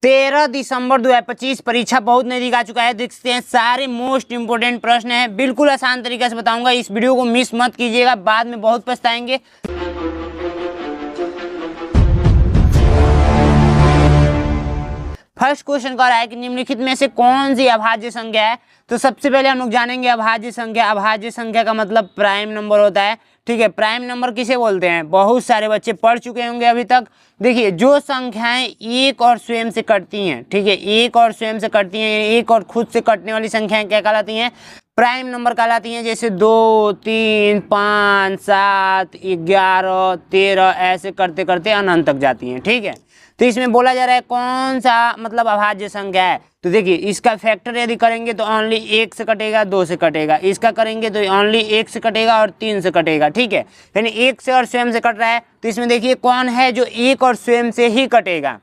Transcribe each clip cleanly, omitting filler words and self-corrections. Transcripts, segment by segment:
13 दिसंबर 2025 परीक्षा बहुत नजदीक आ चुका है। देखते हैं सारे मोस्ट इंपोर्टेंट प्रश्न हैं, बिल्कुल आसान तरीके से बताऊंगा। इस वीडियो को मिस मत कीजिएगा, बाद में बहुत पछताएंगे। फर्स्ट क्वेश्चन कह रहा है कि निम्नलिखित में से कौन सी अभाज्य संख्या है। तो सबसे पहले हम लोग जानेंगे अभाज्य संख्या। अभाज्य संख्या का मतलब प्राइम नंबर होता है। ठीक है, प्राइम नंबर किसे बोलते हैं, बहुत सारे बच्चे पढ़ चुके होंगे अभी तक। देखिए, जो संख्याएं एक और स्वयं से कटती हैं, ठीक है, एक और स्वयं से कटती हैं, एक और खुद से कटने वाली संख्याएं क्या कहलाती हैं, प्राइम नंबर कहलाती हैं। जैसे 2, 3, 5, 7, 11, 13 ऐसे करते करते अनंत तक जाती हैं। ठीक है, तो इसमें बोला जा रहा है कौन सा मतलब अभाज्य संख्या है। तो देखिए, इसका फैक्टर यदि करेंगे तो ओनली 1 से कटेगा, 2 से कटेगा। इसका करेंगे तो ओनली 1 से कटेगा और 3 से कटेगा। ठीक है, यानी 1 से और स्वयं से कट रहा है। तो इसमें देखिए कौन है जो 1 और स्वयं से ही कटेगा।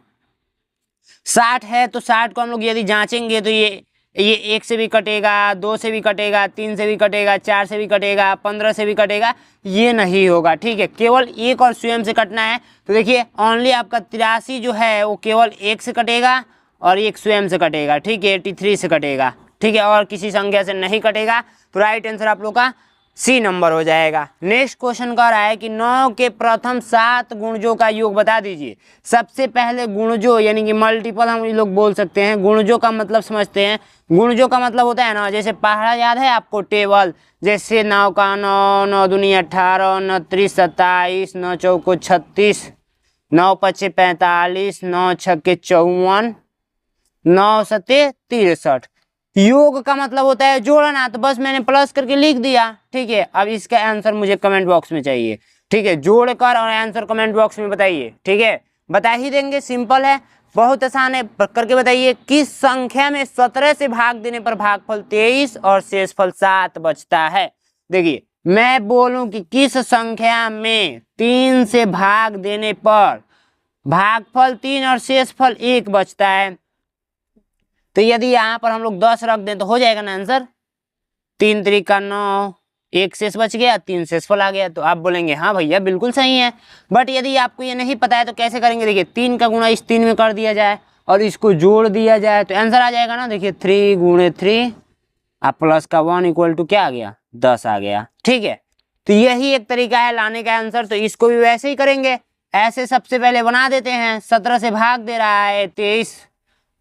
60 है तो 60 को हम लोग यदि जांचेंगे तो ये 1 से भी कटेगा, 2 से भी कटेगा, 3 से भी कटेगा, 4 से भी कटेगा, 15 से भी कटेगा, ये नहीं होगा। ठीक है, केवल 1 और स्वयं से कटना है। तो देखिए ओनली आपका 83 जो है वो केवल 1 से कटेगा और 1 स्वयं से कटेगा। ठीक है, 83 से कटेगा। ठीक है, और किसी संख्या से नहीं कटेगा। तो राइट आंसर आप लोग का सी नंबर हो जाएगा। नेक्स्ट क्वेश्चन कह रहा है कि 9 के प्रथम 7 गुणजों का योग बता दीजिए। सबसे पहले गुणजों यानी कि मल्टीपल हम लोग बोल सकते हैं। गुणजों का मतलब समझते हैं। गुणजों का मतलब होता है ना, जैसे पहाड़ा याद है आपको, टेबल, जैसे 9 का 9, 9 दूनी 18, 9 त्रिक 27, 9 चौको 36, 9 पचे 45, 9 छक्के 54, 9 सत्ते 63। योग का मतलब होता है जोड़ना, तो बस मैंने प्लस करके लिख दिया। ठीक है, अब इसका आंसर मुझे कमेंट बॉक्स में चाहिए। ठीक है, जोड़कर और आंसर कमेंट बॉक्स में बताइए। ठीक है, बता ही देंगे, सिंपल है, बहुत आसान है। करके बताइए किस संख्या में 17 से भाग देने पर भागफल 23 और शेषफल 7 बचता है। देखिए, मैं बोलूं कि किस संख्या में 3 से भाग देने पर भागफल 3 और शेषफल 1 बचता है। तो यदि यहाँ पर हम लोग 10 रख दें तो हो जाएगा ना आंसर। 3 त्रिका 9, 1 शेष बच गया, 3 शेषफल आ गया। तो आप बोलेंगे हाँ भैया बिल्कुल सही है। बट यदि आपको ये नहीं पता है तो कैसे करेंगे। देखिए, 3 का गुणा इस 3 में कर दिया जाए और इसको जोड़ दिया जाए तो आंसर आ जाएगा ना। देखिए 3 गुणे 3 आप प्लस का 1 इक्वल टू क्या आ गया, 10 आ गया। ठीक है, तो यही एक तरीका है लाने का आंसर। तो इसको भी वैसे ही करेंगे। ऐसे सबसे पहले बना देते हैं। 17 से भाग दे रहा है 23,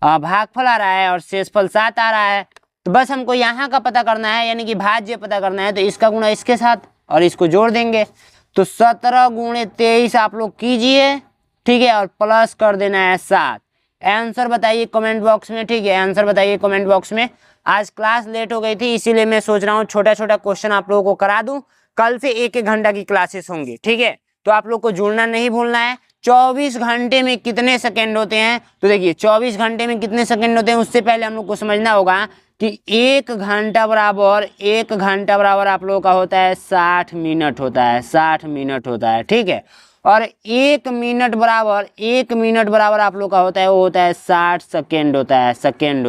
भागफल आ रहा है और शेषफल 7 आ रहा है। तो बस हमको यहाँ का पता करना है, यानी कि भाज्य पता करना है। तो इसका गुणा इसके साथ और इसको जोड़ देंगे। तो 17 गुणे 23 आप लोग कीजिए। ठीक है, और प्लस कर देना है 7। आंसर बताइए कमेंट बॉक्स में। ठीक है, आंसर बताइए कमेंट बॉक्स में। आज क्लास लेट हो गई थी, इसीलिए मैं सोच रहा हूँ छोटा छोटा क्वेश्चन आप लोगों को करा दूं। कल से 1-1 घंटा की क्लासेस होंगी। ठीक है, तो आप लोग को जुड़ना नहीं भूलना है। 24 घंटे में कितने सेकंड होते हैं। तो देखिए, 24 घंटे में कितने सेकंड होते हैं, उससे पहले हम लोग को समझना होगा कि 1 घंटा बराबर आप लोगों का होता है 60 मिनट होता है। 60 मिनट होता है। ठीक है, और 1 मिनट बराबर आप लोग का होता है, वो होता है 60 सेकेंड होता है। सेकेंड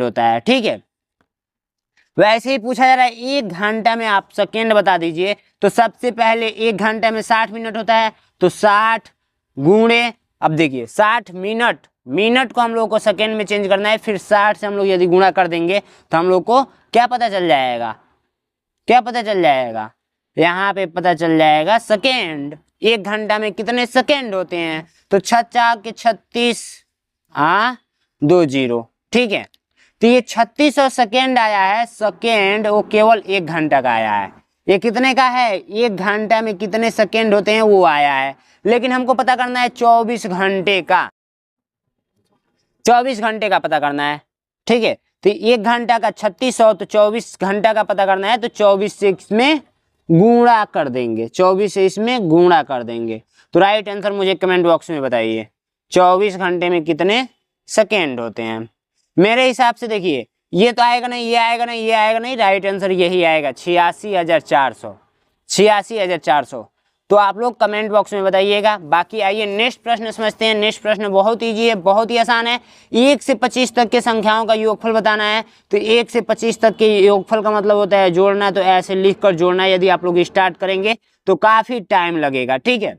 होता है। ठीक है, वैसे ही पूछा जा रहा है 1 घंटा में आप सेकेंड बता दीजिए। तो सबसे पहले 1 घंटा में 60 मिनट होता है, तो 60 गुणे, अब देखिए 60 मिनट को हम लोग को सेकेंड में चेंज करना है। फिर 60 से हम लोग यदि गुणा कर देंगे तो हम लोग को क्या पता चल जाएगा, यहाँ पे पता चल जाएगा सेकेंड। 1 घंटा में कितने सेकेंड होते हैं, तो 6 के 36 20। ठीक है, तो ये 36 और सेकेंड आया है। सेकेंड वो केवल 1 घंटा का आया है। ये कितने का है, 1 घंटा में कितने सेकेंड होते हैं वो आया है। लेकिन हमको पता करना है 24 घंटे का, 24 घंटे का पता करना है। ठीक है, तो 1 घंटा का 3600, तो 24 घंटा का पता करना है। तो 24 से इसमें गुणा कर देंगे, 24 से इसमें गुणा कर देंगे। तो राइट आंसर मुझे कमेंट बॉक्स में बताइए 24 घंटे में कितने सेकेंड होते हैं। मेरे हिसाब से देखिए, ये तो आएगा नहीं, ये आएगा नहीं, ये आएगा नहीं, राइट आंसर यही आएगा 86,400। 86,400। तो आप लोग कमेंट बॉक्स में बताइएगा। बाकी आइए नेक्स्ट प्रश्न समझते हैं। नेक्स्ट प्रश्न बहुत ईजी है, बहुत ही आसान है। 1 से 25 तक के संख्याओं का योगफल बताना है। तो 1 से 25 तक के योगफल का मतलब होता है जोड़ना। तो ऐसे लिख कर जोड़ना। यदि आप लोग स्टार्ट करेंगे तो काफी टाइम लगेगा। ठीक है,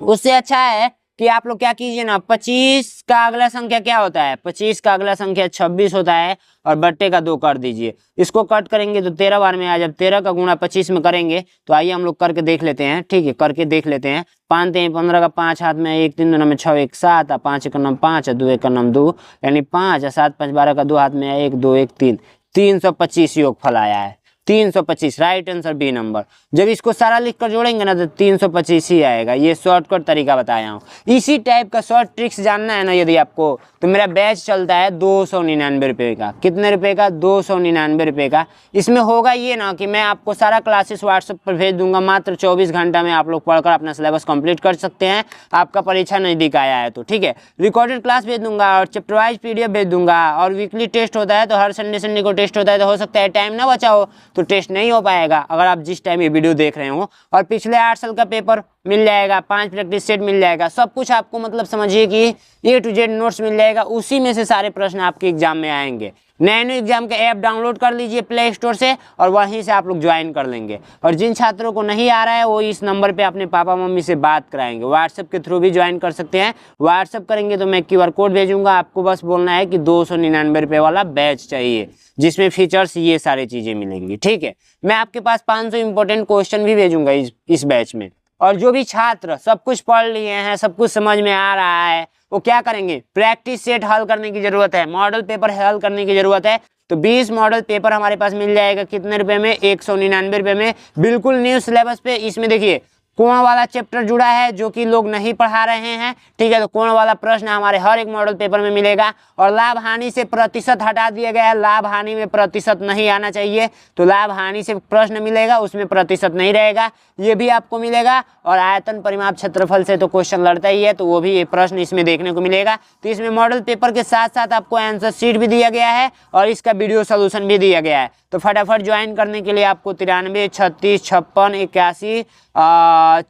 उससे अच्छा है कि आप लोग क्या कीजिए ना, 25 का अगला संख्या क्या होता है, 25 का अगला संख्या 26 होता है और बट्टे का 2 कर दीजिए। इसको कट करेंगे तो 13 बार में आ, जब 13 का गुणा 25 में करेंगे तो आइए हम लोग करके देख लेते हैं। ठीक है, करके देख लेते हैं। 5 3 15 का 5 हाथ में, 1 3 2 में 6 1 7, 5 1 9 5, 2 1 9 2, यानी 5 7 5 12 का 2 हाथ में, 1 2 1 3, 325 योगफल आया है। 325 राइट आंसर बी नंबर। जब इसको सारा लिख कर जोड़ेंगे ना तो 325 ही आएगा। ये शॉर्टकट तरीका बताया हूँ। इसी टाइप का शॉर्ट ट्रिक्स जानना है ना यदि आपको, तो मेरा बैच चलता है 299 रुपये का। कितने रुपए का? 299 रुपये का। इसमें होगा ये ना कि मैं आपको सारा क्लासेस व्हाट्सएप पर भेज दूंगा। मात्र 24 घंटा में आप लोग पढ़कर अपना सिलेबस कंप्लीट कर सकते हैं। आपका परीक्षा नजदीक आया है तो ठीक है, रिकॉर्डेड क्लास भेज दूंगा और चैप्टर वाइज PDF भेज दूंगा। और वीकली टेस्ट होता है तो हर संडे को टेस्ट होता है। तो हो सकता है टाइम ना बचा हो तो टेस्ट नहीं हो पाएगा अगर आप जिस टाइम ये वीडियो देख रहे हो। और पिछले 8 साल का पेपर मिल जाएगा, 5 प्रैक्टिस सेट मिल जाएगा, सब कुछ आपको मतलब समझिए कि A to Z नोट्स मिल जाएगा। उसी में से सारे प्रश्न आपके एग्जाम में आएंगे। नैनो एग्जाम का ऐप डाउनलोड कर लीजिए प्ले स्टोर से और वहीं से आप लोग ज्वाइन कर लेंगे। और जिन छात्रों को नहीं आ रहा है वो इस नंबर पे अपने पापा मम्मी से बात कराएंगे। व्हाट्सएप के थ्रू भी ज्वाइन कर सकते हैं। व्हाट्सएप करेंगे तो मैं QR कोड भेजूंगा, आपको बस बोलना है कि 299 रुपये वाला बैच चाहिए जिसमें फीचर्स ये सारी चीज़ें मिलेंगी। ठीक है, मैं आपके पास 500 इंपॉर्टेंट क्वेश्चन भी भेजूंगा इस बैच में। और जो भी छात्र सब कुछ पढ़ लिए हैं, सब कुछ समझ में आ रहा है, वो क्या करेंगे, प्रैक्टिस सेट हल करने की जरूरत है, मॉडल पेपर हल करने की जरूरत है। तो 20 मॉडल पेपर हमारे पास मिल जाएगा। कितने रुपए में? 199 रुपये में, बिल्कुल न्यू सिलेबस पे। इसमें देखिए कोण वाला चैप्टर जुड़ा है जो कि लोग नहीं पढ़ा रहे हैं। ठीक है, तो कोण वाला प्रश्न हमारे हर एक मॉडल पेपर में मिलेगा। और लाभ हानि से प्रतिशत हटा दिया गया है। लाभ हानि में प्रतिशत नहीं आना चाहिए, तो लाभ हानि से प्रश्न मिलेगा, उसमें प्रतिशत नहीं रहेगा, ये भी आपको मिलेगा। और आयतन परिमाप क्षेत्रफल से तो क्वेश्चन लड़ता ही है, तो वो भी ये प्रश्न इसमें देखने को मिलेगा। तो इसमें मॉडल पेपर के साथ साथ आपको आंसर शीट भी दिया गया है और इसका वीडियो सोल्यूशन भी दिया गया है। तो फटाफट ज्वाइन करने के लिए आपको 93 36 56 81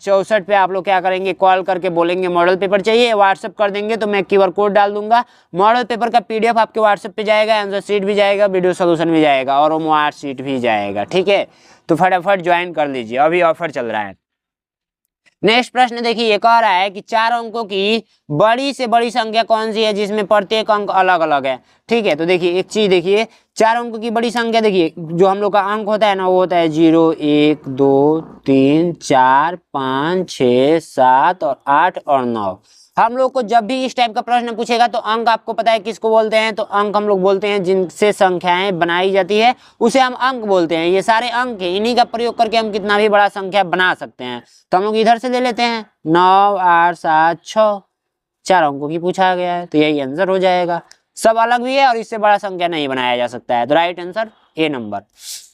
64 पे आप लोग क्या करेंगे, कॉल करके बोलेंगे मॉडल पेपर चाहिए, व्हाट्सएप कर देंगे तो मैं QR कोड डाल दूंगा। मॉडल पेपर का PDF आपके व्हाट्सएप पे जाएगा, आंसर शीट भी जाएगा, वीडियो सोल्यूशन भी जाएगा और मार्क शीट भी जाएगा। ठीक है, तो फटाफट ज्वाइन कर लीजिए, अभी ऑफर चल रहा है। नेक्स्ट प्रश्न देखिए, ये कह रहा है कि 4 अंकों की बड़ी से बड़ी संख्या कौन सी है जिसमें प्रत्येक अंक अलग अलग है। ठीक है, तो देखिए एक चीज देखिए, 4 अंकों की बड़ी संख्या देखिए, जो हम लोग का अंक होता है ना वो होता है 0 1 2 3 4 5 6 7 और 8 और 9। हम लोग को जब भी इस टाइप का प्रश्न पूछेगा तो अंक आपको पता है किसको बोलते हैं, तो अंक हम लोग बोलते हैं जिनसे संख्याएं बनाई जाती है उसे हम अंक बोलते हैं। ये सारे अंक है, इन्हीं का प्रयोग करके हम कितना भी बड़ा संख्या बना सकते हैं। तो हम लोग इधर से ले लेते हैं 9 8 7 6, 4 अंकों की पूछा गया है तो यही आंसर हो जाएगा। सब अलग भी है और इससे बड़ा संख्या नहीं बनाया जा सकता है, तो right answer A number.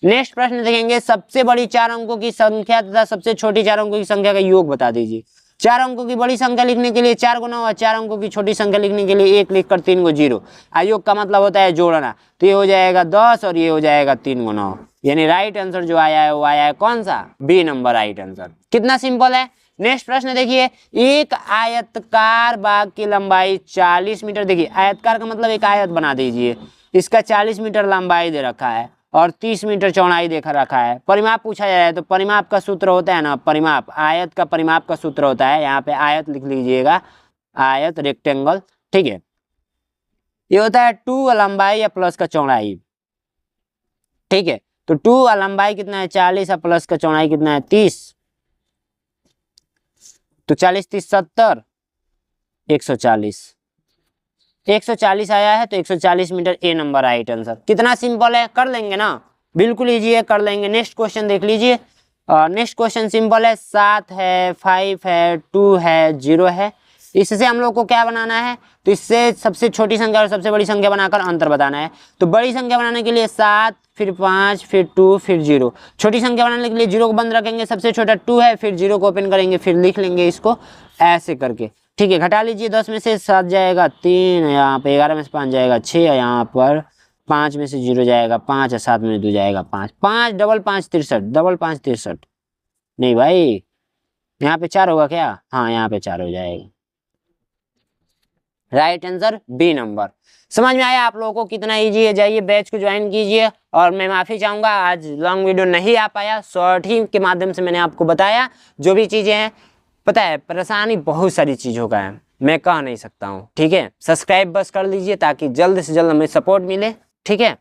Next प्रश्न देखेंगे, सबसे बड़ी 4 अंकों की संख्या तथा सबसे छोटी 4 अंकों की संख्या का योग बता दीजिए। 4 अंकों की बड़ी संख्या लिखने के लिए 4 गुना और 4 अंकों की छोटी संख्या लिखने के लिए 1 लिखकर 3 को 0। योग का मतलब होता है जोड़ना, तो ये हो जाएगा 10 और ये हो जाएगा 3 गुना 9। यानी राइट आंसर जो आया है वो आया है कौन सा? B number right answer. कितना सिंपल है। नेक्स्ट प्रश्न देखिए, एक आयतकार बाग की लंबाई 40 मीटर। देखिए आयतकार का मतलब एक आयत बना दीजिए, इसका 40 मीटर लंबाई दे रखा है और 30 मीटर चौड़ाई देखा रखा है। परिमाप पूछा जा रहा है तो परिमाप का सूत्र होता है ना, परिमाप, आयत का परिमाप का सूत्र होता है, यहाँ पे आयत लिख लीजिएगा, आयत रेक्टेंगल। ठीक है, ये होता है 2 लंबाई या प्लस का चौड़ाई। ठीक है, तो 2 लंबाई कितना है 40 और प्लस का चौड़ाई कितना है 30, तो 40 30 70 140, 140 आया है तो 140 metre A number right answer. कितना सिंपल है, कर लेंगे ना, बिल्कुल इजी है, कर लेंगे। नेक्स्ट क्वेश्चन देख लीजिए। नेक्स्ट क्वेश्चन सिंपल है, 7 है 5 है 2 है 0 है। इससे हम लोग को क्या बनाना है, तो इससे सबसे छोटी संख्या और सबसे बड़ी संख्या बनाकर अंतर बताना है। तो बड़ी संख्या बनाने के लिए 7 फिर 5 फिर 2 फिर 0। छोटी संख्या बनाने के लिए 0 को बंद रखेंगे, सबसे छोटा 2 है, फिर 0 को ओपन करेंगे, फिर लिख लेंगे इसको ऐसे करके। ठीक है, घटा लीजिए, 10 में से 7 जाएगा 3, यहाँ पे 11 में से 5 जाएगा 6, यहाँ पर 5 में से 0 जाएगा 5 और 7 में 2 जाएगा 5, 5 डबल 5 63, डबल 5 63, नहीं भाई यहाँ पे 4 होगा क्या, हाँ यहाँ पे 4 हो जाएगा। Right answer B number. समझ में आया आप लोगों को कितना इजी है। जाइए बैच को ज्वाइन कीजिए। और मैं माफी चाहूंगा आज लॉन्ग वीडियो नहीं आ पाया, शॉर्ट ही के माध्यम से मैंने आपको बताया जो भी चीजें हैं। पता है परेशानी बहुत सारी चीज़ों का है, मैं कह नहीं सकता हूँ। ठीक है, सब्सक्राइब बस कर लीजिए ताकि जल्द से जल्द हमें सपोर्ट मिले। ठीक है।